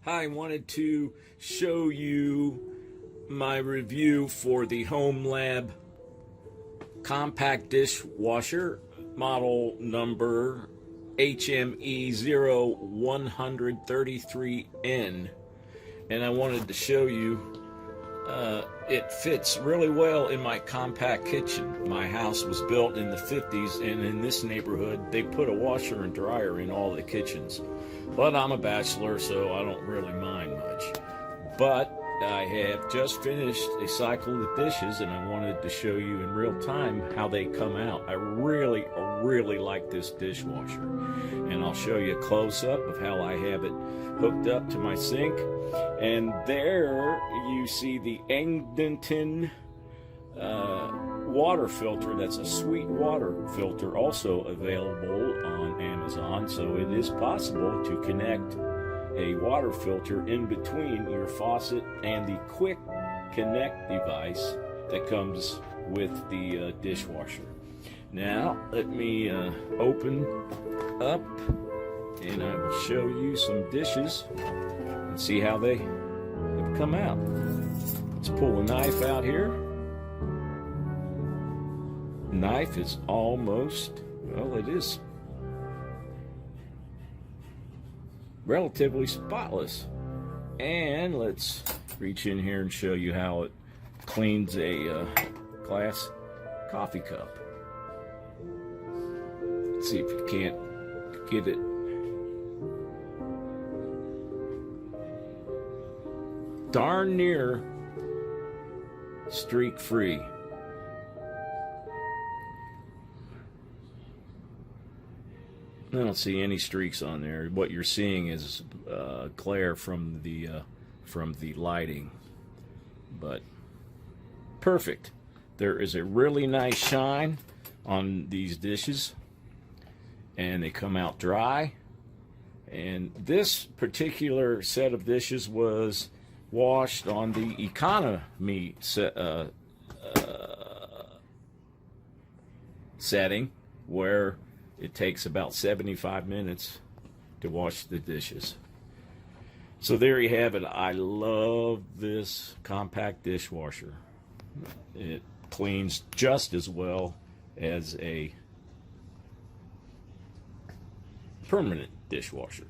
Hi, I wanted to show you my review for the hOmeLabs compact dishwasher, model number HME0133N. And I wanted to show you it fits really well in my compact kitchen. My house was built in the 50s, and in this neighborhood they put a washer and dryer in all the kitchens. But I'm a bachelor, so I don't really mind much. But I have just finished a cycle of dishes, and I wanted to show you in real time how they come out. I really like this dishwasher, and I'll show you a close-up of how I have it hooked up to my sink. And there you see the Eglinton water filter. That's a sweet water filter, also available on Amazon. So it is possible to connect a water filter in between your faucet and the quick connect device that comes with the dishwasher. Now let me open up, and I will show you some dishes and see how they have come out. Let's pull a knife out here. Knife is almost, well, it is relatively spotless. And let's reach in here and show you how it cleans a glass coffee cup. Let's see if you can't get it. Darn near streak free. I don't see any streaks on there. What you're seeing is glare from the lighting, but perfect. There is a really nice shine on these dishes, and they come out dry. And this particular set of dishes was washed on the economy setting, where it takes about 75 minutes to wash the dishes. So there you have it. I love this compact dishwasher. It cleans just as well as a permanent dishwasher.